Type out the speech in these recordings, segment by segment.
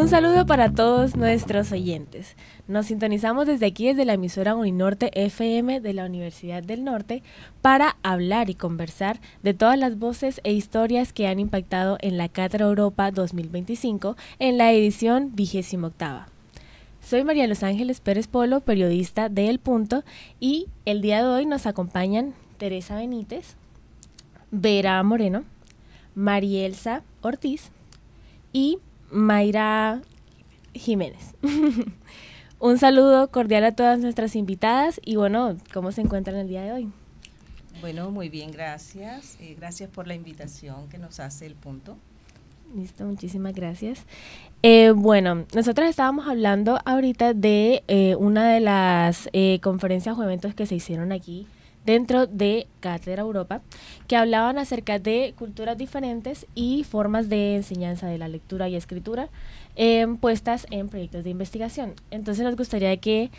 Un saludo para todos nuestros oyentes. Nos sintonizamos desde aquí, desde la emisora Uninorte FM de la Universidad del Norte, para hablar y conversar de todas las voces e historias que han impactado en la Cátedra Europa 2025 en la edición 28ª. Soy María Los Ángeles Pérez Polo, periodista de El Punto, y el día de hoy nos acompañan Teresa Benítez, Vera Moreno, Marielsa Ortiz y Mayra Jiménez. Un saludo cordial a todas nuestras invitadas y bueno, ¿cómo se encuentran el día de hoy? Bueno, muy bien, gracias. Gracias por la invitación que nos hace El Punto. Listo, muchísimas gracias. Bueno, nosotros estábamos hablando ahorita de una de las conferencias o eventos que se hicieron aquí dentro de Cátedra Europa, que hablaban acerca de culturas diferentes y formas de enseñanza de la lectura y escritura puestas en proyectos de investigación. Entonces nos gustaría que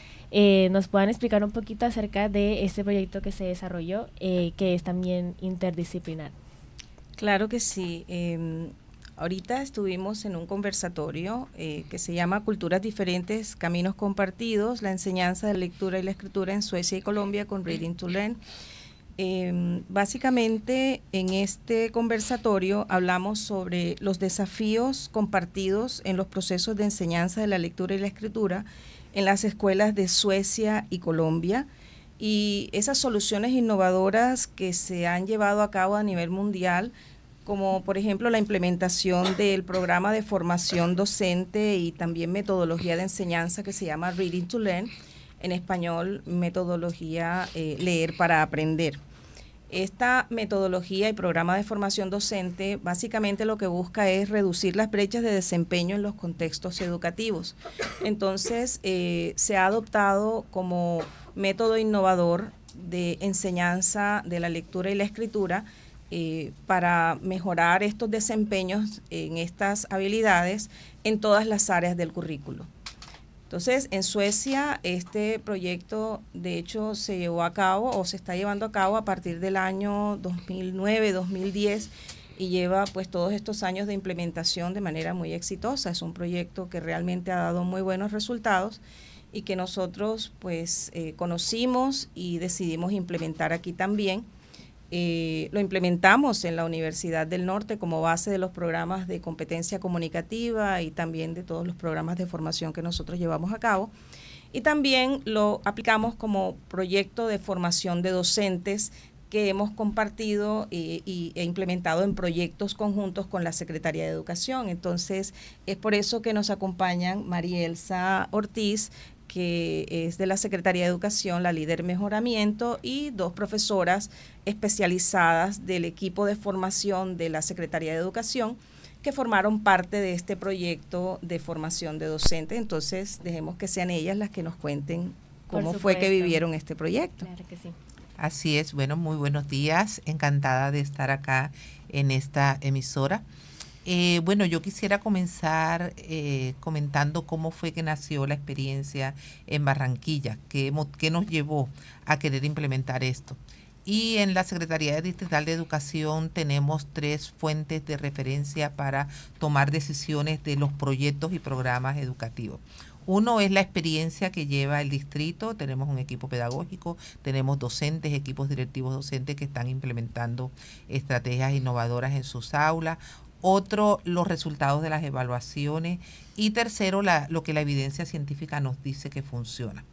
nos puedan explicar un poquito acerca de este proyecto que se desarrolló, que es también interdisciplinar. Claro que sí. Ahorita estuvimos en un conversatorio que se llama Culturas Diferentes, Caminos Compartidos, la enseñanza de la lectura y la escritura en Suecia y Colombia con Reading to Learn. Básicamente en este conversatorio hablamos sobre los desafíos compartidos en los procesos de enseñanza de la lectura y la escritura en las escuelas de Suecia y Colombia y esas soluciones innovadoras que se han llevado a cabo a nivel mundial, como por ejemplo la implementación del programa de formación docente y también metodología de enseñanza que se llama Reading to Learn, en español metodología leer para aprender. Esta metodología y programa de formación docente básicamente lo que busca es reducir las brechas de desempeño en los contextos educativos. Entonces se ha adoptado como método innovador de enseñanza de la lectura y la escritura para mejorar estos desempeños en estas habilidades en todas las áreas del currículo. Entonces, en Suecia este proyecto de hecho se llevó a cabo o se está llevando a cabo a partir del año 2009-2010 y lleva pues todos estos años de implementación de manera muy exitosa. Es un proyecto que realmente ha dado muy buenos resultados y que nosotros pues conocimos y decidimos implementar aquí también. Lo implementamos en la Universidad del Norte como base de los programas de competencia comunicativa y también de todos los programas de formación que nosotros llevamos a cabo. Y también lo aplicamos como proyecto de formación de docentes que hemos compartido e implementado en proyectos conjuntos con la Secretaría de Educación. Entonces, es por eso que nos acompañan Marielsa Ortiz, que es de la Secretaría de Educación, la líder mejoramiento, y dos profesoras especializadas del equipo de formación de la Secretaría de Educación que formaron parte de este proyecto de formación de docentes. Entonces, dejemos que sean ellas las que nos cuenten cómo fue que vivieron este proyecto. Claro que sí. Así es, bueno, muy buenos días, encantada de estar acá en esta emisora. Bueno, yo quisiera comenzar comentando cómo fue que nació la experiencia en Barranquilla, qué nos llevó a querer implementar esto. Y en la Secretaría Distrital de Educación tenemos 3 fuentes de referencia para tomar decisiones de los proyectos y programas educativos. Uno es la experiencia que lleva el distrito, tenemos un equipo pedagógico, tenemos docentes, equipos directivos docentes que están implementando estrategias innovadoras en sus aulas. Otro, los resultados de las evaluaciones. Y tercero, lo que la evidencia científica nos dice que funciona.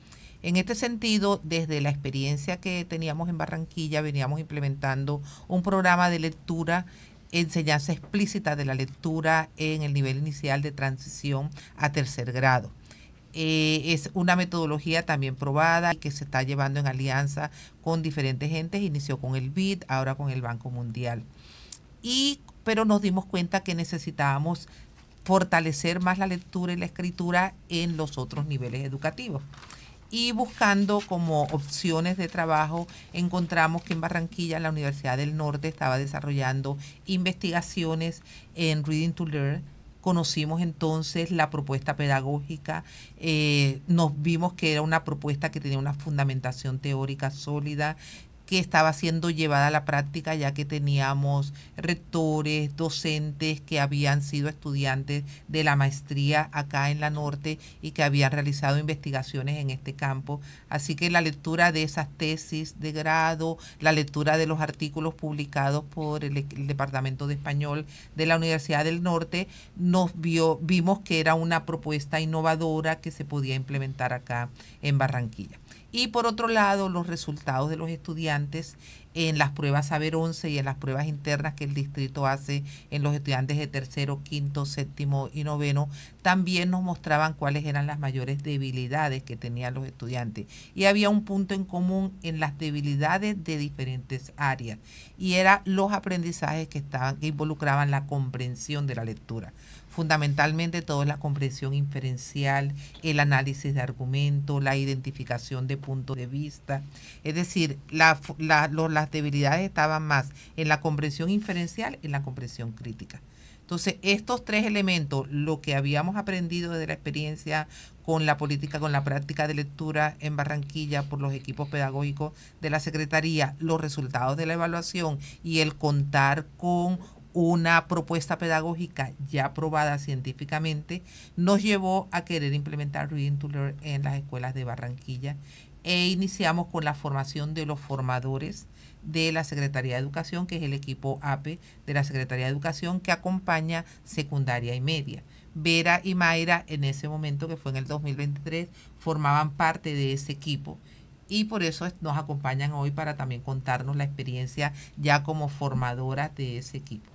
En este sentido, desde la experiencia que teníamos en Barranquilla, veníamos implementando un programa de lectura, enseñanza explícita de la lectura en el nivel inicial de transición a 3er grado. Es una metodología también probada y que se está llevando en alianza con diferentes entes. Inició con el BID, ahora con el Banco Mundial. Pero nos dimos cuenta que necesitábamos fortalecer más la lectura y la escritura en los otros niveles educativos. Y buscando como opciones de trabajo, encontramos que en Barranquilla la Universidad del Norte estaba desarrollando investigaciones en Reading to Learn. Conocimos entonces la propuesta pedagógica, nos vimos que era una propuesta que tenía una fundamentación teórica sólida, que estaba siendo llevada a la práctica, ya que teníamos rectores, docentes que habían sido estudiantes de la maestría acá en la Norte y que habían realizado investigaciones en este campo. Así que la lectura de esas tesis de grado, la lectura de los artículos publicados por el Departamento de Español de la Universidad del Norte, vimos que era una propuesta innovadora que se podía implementar acá en Barranquilla. Y por otro lado, los resultados de los estudiantes en las pruebas Saber 11 y en las pruebas internas que el distrito hace en los estudiantes de tercero, quinto, séptimo y noveno, también nos mostraban cuáles eran las mayores debilidades que tenían los estudiantes. Y había un punto en común en las debilidades de diferentes áreas, y eran los aprendizajes que involucraban la comprensión de la lectura. Fundamentalmente todo es la comprensión inferencial, el análisis de argumento, la identificación de puntos de vista. Es decir, las debilidades estaban más en la comprensión inferencial y en la comprensión crítica. Entonces, estos tres elementos, lo que habíamos aprendido de la experiencia con la política, con la práctica de lectura en Barranquilla por los equipos pedagógicos de la Secretaría, los resultados de la evaluación y el contar con una propuesta pedagógica ya aprobada científicamente, nos llevó a querer implementar Reading to Learn en las escuelas de Barranquilla, e iniciamos con la formación de los formadores de la Secretaría de Educación, que es el equipo APE de la Secretaría de Educación que acompaña secundaria y media. Vera y Mayra, en ese momento, que fue en el 2023, formaban parte de ese equipo, y por eso nos acompañan hoy para también contarnos la experiencia ya como formadoras de ese equipo.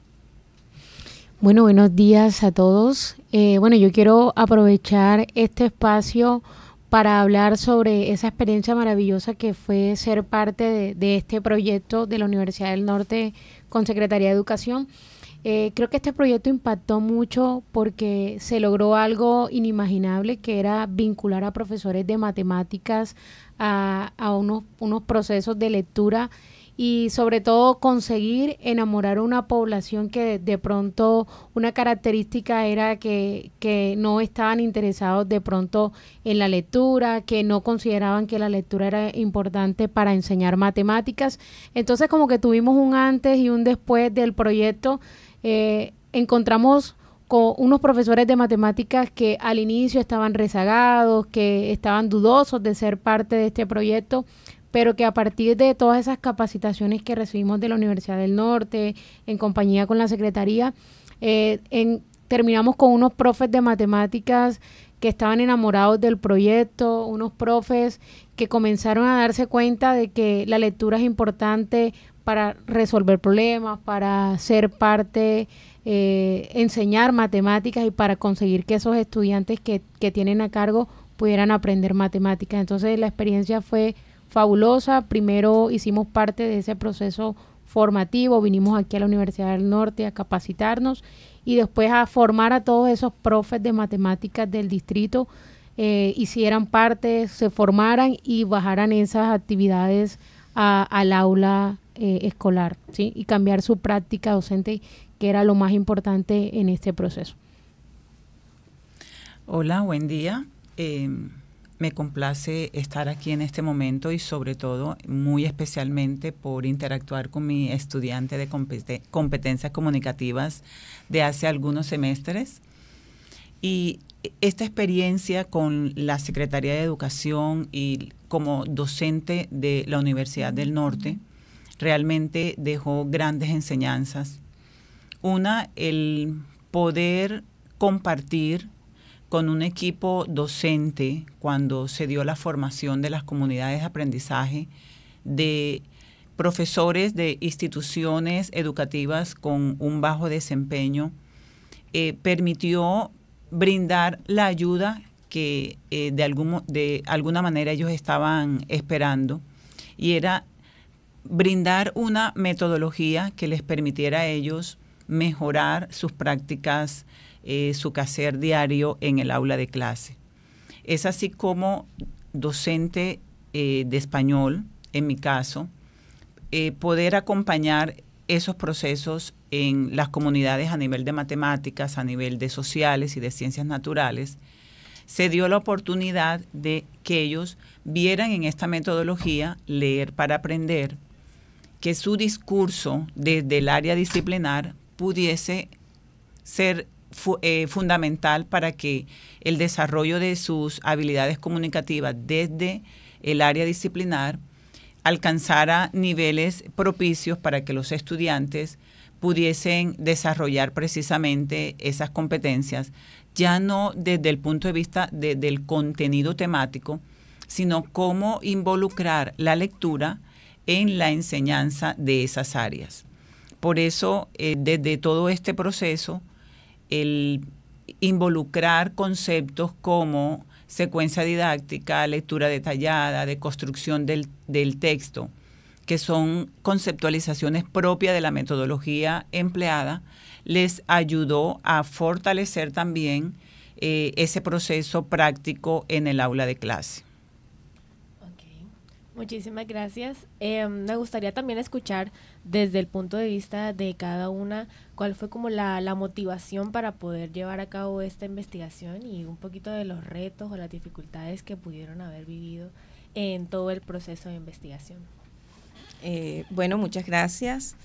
Bueno, buenos días a todos. Yo quiero aprovechar este espacio para hablar sobre esa experiencia maravillosa que fue ser parte de este proyecto de la Universidad del Norte con Secretaría de Educación. Creo que este proyecto impactó mucho porque se logró algo inimaginable, que era vincular a profesores de matemáticas a unos procesos de lectura, y sobre todo conseguir enamorar a una población que de pronto una característica era que no estaban interesados de pronto en la lectura, que no consideraban que la lectura era importante para enseñar matemáticas. Entonces, como que tuvimos un antes y un después del proyecto. Encontramos con unos profesores de matemáticas que al inicio estaban rezagados, que estaban dudosos de ser parte de este proyecto, pero que a partir de todas esas capacitaciones que recibimos de la Universidad del Norte, en compañía con la Secretaría, terminamos con unos profes de matemáticas que estaban enamorados del proyecto, unos profes que comenzaron a darse cuenta de que la lectura es importante para resolver problemas, para ser parte, enseñar matemáticas y para conseguir que esos estudiantes que tienen a cargo pudieran aprender matemáticas. Entonces la experiencia fue fabulosa. Primero hicimos parte de ese proceso formativo, vinimos aquí a la Universidad del Norte a capacitarnos y después a formar a todos esos profes de matemáticas del distrito, hicieran parte, se formaran y bajaran esas actividades al aula escolar, ¿sí? Y cambiar su práctica docente, que era lo más importante en este proceso. Hola, buen día. Me complace estar aquí en este momento y sobre todo, muy especialmente por interactuar con mi estudiante de competencias comunicativas de hace algunos semestres. Y esta experiencia con la Secretaría de Educación y como docente de la Universidad del Norte realmente dejó grandes enseñanzas. Una, el poder compartir con un equipo docente cuando se dio la formación de las comunidades de aprendizaje de profesores de instituciones educativas con un bajo desempeño, permitió brindar la ayuda que de alguna manera ellos estaban esperando, y era brindar una metodología que les permitiera a ellos mejorar sus prácticas, su quehacer diario en el aula de clase. Es así como docente de español, en mi caso, poder acompañar esos procesos en las comunidades a nivel de matemáticas, a nivel de sociales y de ciencias naturales, se dio la oportunidad de que ellos vieran en esta metodología leer para aprender que su discurso desde el área disciplinar pudiese ser fundamental para que el desarrollo de sus habilidades comunicativas desde el área disciplinar alcanzara niveles propicios para que los estudiantes pudiesen desarrollar precisamente esas competencias, ya no desde el punto de vista del contenido temático, sino cómo involucrar la lectura en la enseñanza de esas áreas. Por eso, desde todo este proceso, el involucrar conceptos como secuencia didáctica, lectura detallada, de construcción del texto, que son conceptualizaciones propias de la metodología empleada, les ayudó a fortalecer también ese proceso práctico en el aula de clase. Muchísimas gracias. Me gustaría también escuchar desde el punto de vista de cada una cuál fue como la motivación para poder llevar a cabo esta investigación y un poquito de los retos o las dificultades que pudieron haber vivido en todo el proceso de investigación. Bueno, muchas gracias.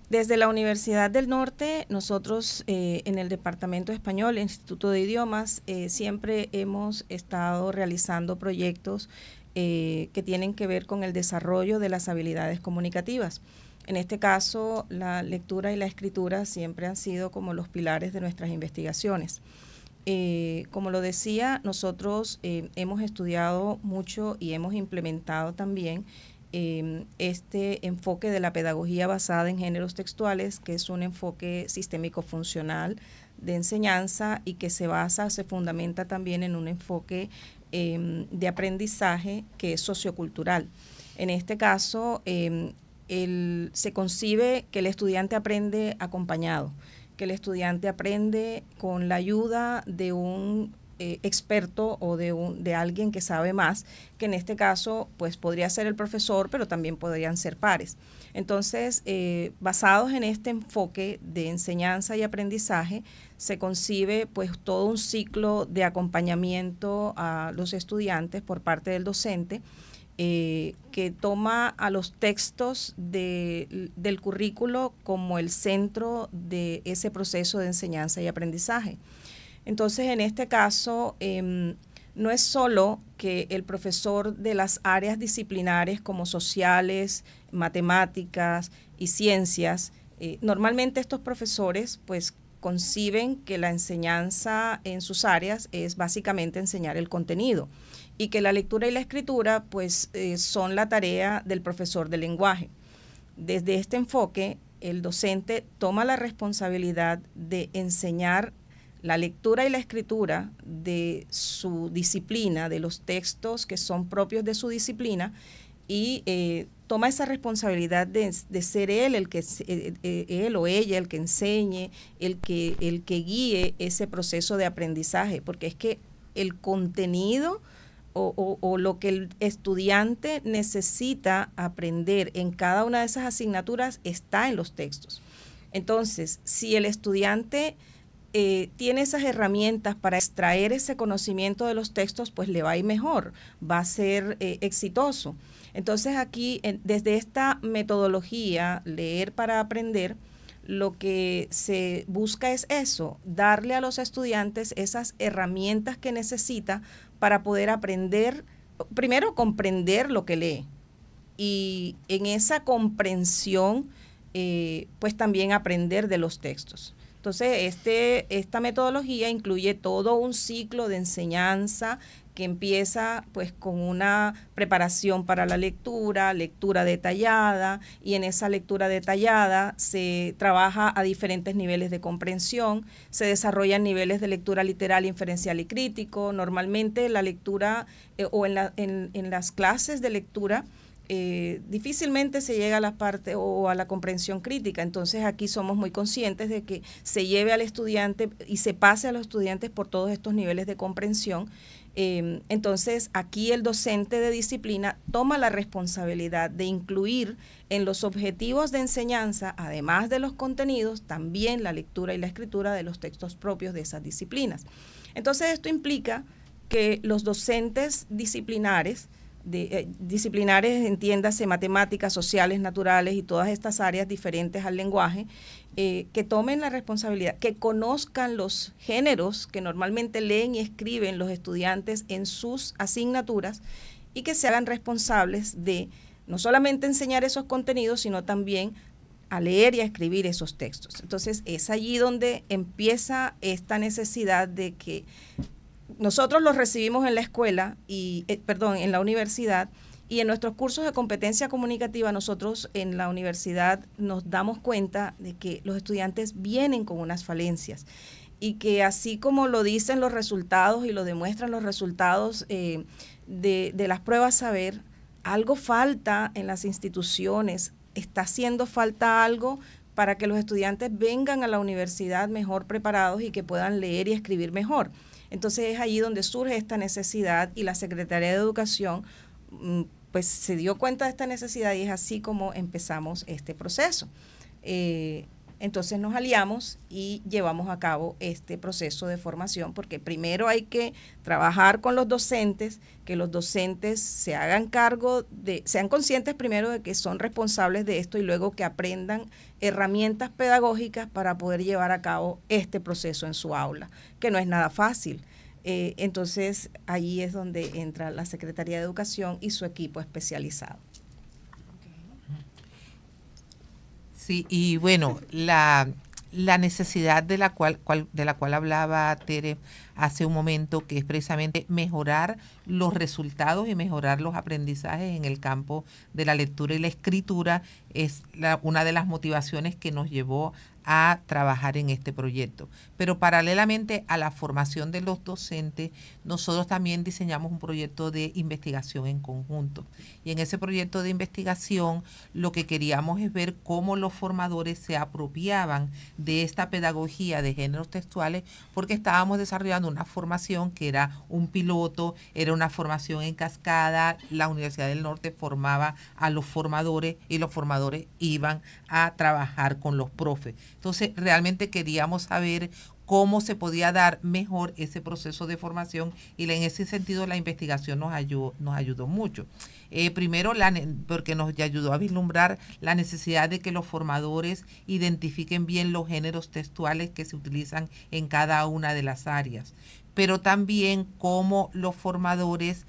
Desde la Universidad del Norte, nosotros en el Departamento de Español, Instituto de Idiomas, siempre hemos estado realizando proyectos que tienen que ver con el desarrollo de las habilidades comunicativas. En este caso, la lectura y la escritura siempre han sido como los pilares de nuestras investigaciones. Como lo decía, nosotros hemos estudiado mucho y hemos implementado también este enfoque de la pedagogía basada en géneros textuales, que es un enfoque sistémico funcional de enseñanza y que se fundamenta también en un enfoque de aprendizaje que es sociocultural. En este caso, se concibe que el estudiante aprende acompañado, que el estudiante aprende con la ayuda de un experto o de alguien que sabe más, que en este caso pues podría ser el profesor, pero también podrían ser pares. Entonces, basados en este enfoque de enseñanza y aprendizaje, se concibe pues todo un ciclo de acompañamiento a los estudiantes por parte del docente, que toma a los textos del currículo como el centro de ese proceso de enseñanza y aprendizaje. Entonces, en este caso, no es solo que el profesor de las áreas disciplinares como sociales, matemáticas y ciencias, normalmente estos profesores pues conciben que la enseñanza en sus áreas es básicamente enseñar el contenido y que la lectura y la escritura pues son la tarea del profesor de lenguaje. Desde este enfoque, el docente toma la responsabilidad de enseñar la lectura y la escritura de su disciplina, de los textos que son propios de su disciplina, y toma esa responsabilidad de ser él él o ella el que enseñe, el que guíe ese proceso de aprendizaje, porque es que el contenido o lo que el estudiante necesita aprender en cada una de esas asignaturas está en los textos. Entonces, si el estudiante tiene esas herramientas para extraer ese conocimiento de los textos, pues le va a ir mejor, va a ser exitoso. Entonces aquí, desde esta metodología, leer para aprender, lo que se busca es eso, darle a los estudiantes esas herramientas que necesita para poder aprender, primero comprender lo que lee, y en esa comprensión, pues también aprender de los textos. Entonces, esta metodología incluye todo un ciclo de enseñanza que empieza pues con una preparación para la lectura detallada, y en esa lectura detallada se trabaja a diferentes niveles de comprensión, se desarrollan niveles de lectura literal, inferencial y crítico. Normalmente la lectura o en las clases de lectura difícilmente se llega a la parte o a la comprensión crítica. Entonces aquí somos muy conscientes de que se lleve al estudiante y se pase a los estudiantes por todos estos niveles de comprensión. Entonces aquí el docente de disciplina toma la responsabilidad de incluir en los objetivos de enseñanza, además de los contenidos, también la lectura y la escritura de los textos propios de esas disciplinas. Entonces esto implica que los docentes disciplinares disciplinares, entiéndase, matemáticas, sociales, naturales y todas estas áreas diferentes al lenguaje, que tomen la responsabilidad, que conozcan los géneros que normalmente leen y escriben los estudiantes en sus asignaturas y que se hagan responsables de no solamente enseñar esos contenidos, sino también a leer y a escribir esos textos. Entonces, es allí donde empieza esta necesidad de que nosotros los recibimos en la escuela, en la universidad, y en nuestros cursos de competencia comunicativa nosotros en la universidad nos damos cuenta de que los estudiantes vienen con unas falencias y que así como lo dicen los resultados y lo demuestran los resultados de las pruebas saber, algo falta en las instituciones, está haciendo falta algo para que los estudiantes vengan a la universidad mejor preparados y que puedan leer y escribir mejor. Entonces es allí donde surge esta necesidad y la Secretaría de Educación pues se dio cuenta de esta necesidad y es así como empezamos este proceso. Entonces nos aliamos y llevamos a cabo este proceso de formación porque primero hay que trabajar con los docentes, que los docentes se hagan cargo sean conscientes primero de que son responsables de esto y luego que aprendan herramientas pedagógicas para poder llevar a cabo este proceso en su aula, que no es nada fácil. Entonces, ahí es donde entra la Secretaría de Educación y su equipo especializado. Sí, y bueno, la necesidad de la cual hablaba Tere hace un momento, que es precisamente mejorar los resultados y mejorar los aprendizajes en el campo de la lectura y la escritura, es una de las motivaciones que nos llevó a trabajar en este proyecto. Pero paralelamente a la formación de los docentes, nosotros también diseñamos un proyecto de investigación en conjunto. Y en ese proyecto de investigación lo que queríamos es ver cómo los formadores se apropiaban de esta pedagogía de géneros textuales, porque estábamos desarrollando una formación que era un piloto, era una formación en cascada. La Universidad del Norte formaba a los formadores y los formadores iban a trabajar con los profes. Entonces, realmente queríamos saber cómo se podía dar mejor ese proceso de formación y en ese sentido la investigación nos ayudó mucho. Primero, porque nos ayudó a vislumbrar la necesidad de que los formadores identifiquen bien los géneros textuales que se utilizan en cada una de las áreas, pero también cómo los formadores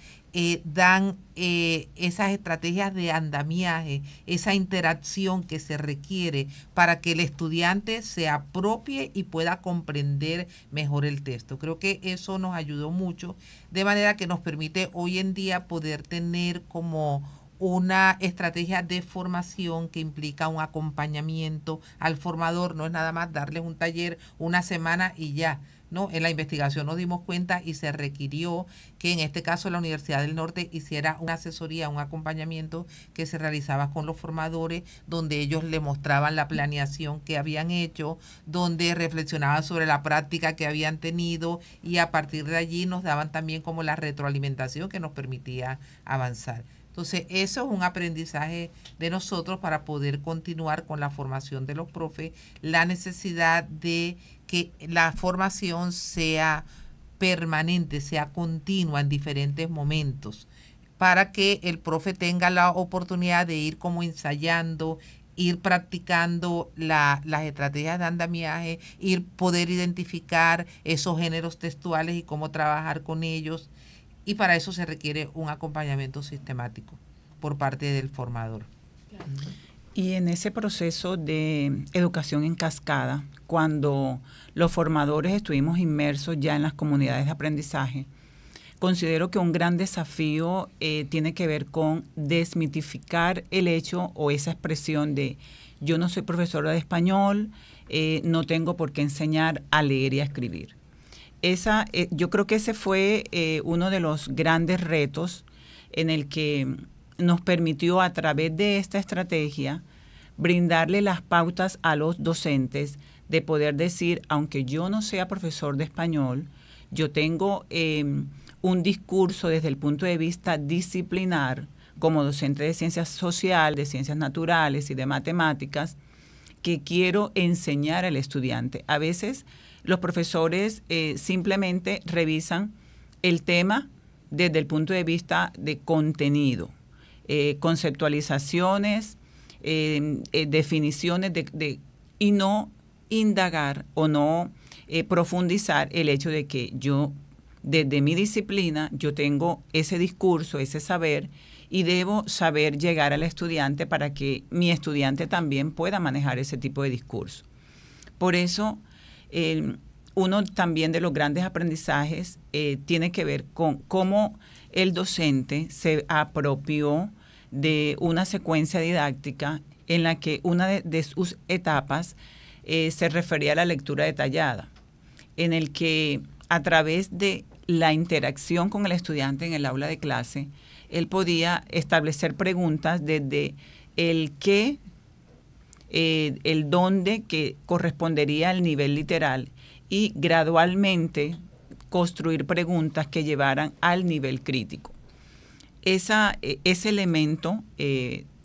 dan esas estrategias de andamiaje, esa interacción que se requiere para que el estudiante se apropie y pueda comprender mejor el texto. Creo que eso nos ayudó mucho, de manera que nos permite hoy en día poder tener como una estrategia de formación que implica un acompañamiento al formador. No es nada más darles un taller una semana y ya, ¿no? En la investigación nos dimos cuenta y se requirió que en este caso la Universidad del Norte hiciera una asesoría, un acompañamiento que se realizaba con los formadores, donde ellos le mostraban la planeación que habían hecho, donde reflexionaban sobre la práctica que habían tenido y a partir de allí nos daban también como la retroalimentación que nos permitía avanzar. Entonces, eso es un aprendizaje de nosotros para poder continuar con la formación de los profes, la necesidad de que la formación sea permanente, sea continua en diferentes momentos, para que el profe tenga la oportunidad de ir como ensayando, ir practicando las estrategias de andamiaje, poder identificar esos géneros textuales y cómo trabajar con ellos. Y para eso se requiere un acompañamiento sistemático por parte del formador. Y en ese proceso de educación en cascada, cuando los formadores estuvimos inmersos ya en las comunidades de aprendizaje, considero que un gran desafío tiene que ver con desmitificar el hecho o esa expresión de yo no soy profesora de español, no tengo por qué enseñar a leer y a escribir. Yo creo que ese fue uno de los grandes retos en el que nos permitió a través de esta estrategia brindarle las pautas a los docentes de poder decir, aunque yo no sea profesor de español, yo tengo un discurso desde el punto de vista disciplinar como docente de ciencias sociales, de ciencias naturales y de matemáticas, que quiero enseñar al estudiante. A veces los profesores simplemente revisan el tema desde el punto de vista de contenido, conceptualizaciones, definiciones y no indagar o no profundizar el hecho de que yo, desde mi disciplina, yo tengo ese discurso, ese saber, y debo saber llegar al estudiante para que mi estudiante también pueda manejar ese tipo de discurso. Por eso, uno también de los grandes aprendizajes tiene que ver con cómo el docente se apropió de una secuencia didáctica en la que una de sus etapas se refería a la lectura detallada, en el que a través de la interacción con el estudiante en el aula de clase, él podía establecer preguntas desde el qué, el dónde, que correspondería al nivel literal, y gradualmente construir preguntas que llevaran al nivel crítico. Ese elemento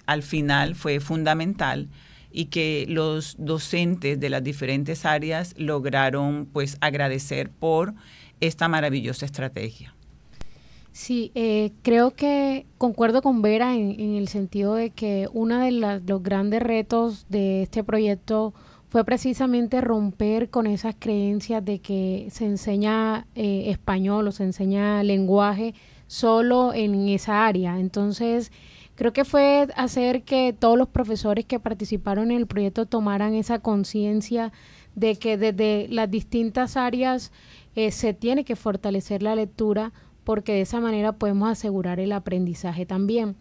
al final fue fundamental y que los docentes de las diferentes áreas lograron pues agradecer por esta maravillosa estrategia. Sí, creo que concuerdo con Vera en el sentido de que uno de los grandes retos de este proyecto fue precisamente romper con esas creencias de que se enseña español o se enseña lenguaje solo en esa área. Entonces, creo que fue hacer que todos los profesores que participaron en el proyecto tomaran esa conciencia de que desde las distintas áreas se tiene que fortalecer la lectura, porque de esa manera podemos asegurar el aprendizaje también.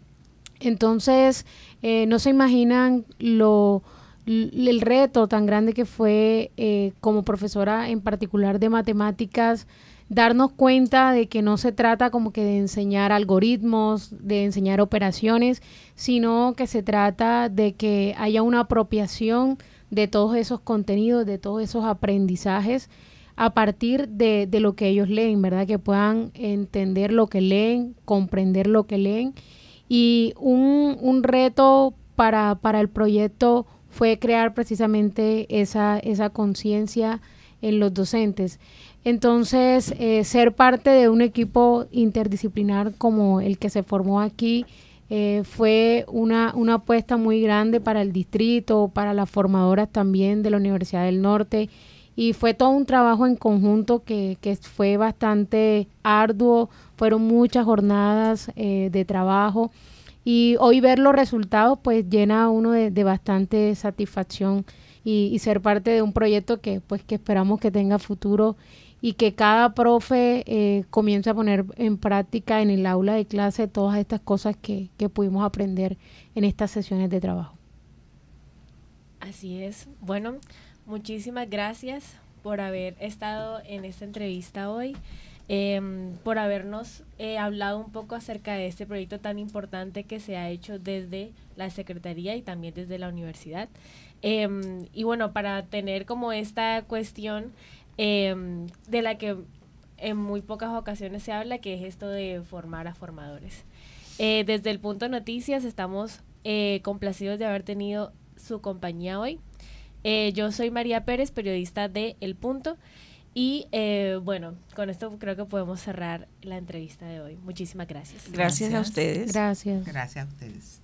Entonces, no se imaginan el reto tan grande que fue como profesora en particular de matemáticas, darnos cuenta de que no se trata como que de enseñar algoritmos, de enseñar operaciones, sino que se trata de que haya una apropiación de todos esos contenidos, de todos esos aprendizajes a partir de lo que ellos leen, ¿verdad? Que puedan entender lo que leen, comprender lo que leen. Y un reto para el proyecto fue crear precisamente esa conciencia en los docentes. Entonces, ser parte de un equipo interdisciplinar como el que se formó aquí fue una apuesta muy grande para el distrito, para las formadoras también de la Universidad del Norte, y fue todo un trabajo en conjunto que fue bastante arduo. Fueron muchas jornadas de trabajo, y hoy ver los resultados pues llena a uno de bastante satisfacción y ser parte de un proyecto que esperamos que tenga futuro y que cada profe comience a poner en práctica en el aula de clase todas estas cosas que pudimos aprender en estas sesiones de trabajo. Así es. Bueno, muchísimas gracias por haber estado en esta entrevista hoy, por habernos hablado un poco acerca de este proyecto tan importante que se ha hecho desde la Secretaría y también desde la universidad. Y bueno, para tener como esta cuestión de la que en muy pocas ocasiones se habla, que es esto de formar a formadores. Desde el Punto Noticias estamos complacidos de haber tenido su compañía hoy. Yo soy María Pérez, periodista de El Punto, y bueno, con esto creo que podemos cerrar la entrevista de hoy. Muchísimas gracias. Gracias a ustedes. Gracias. Gracias a ustedes.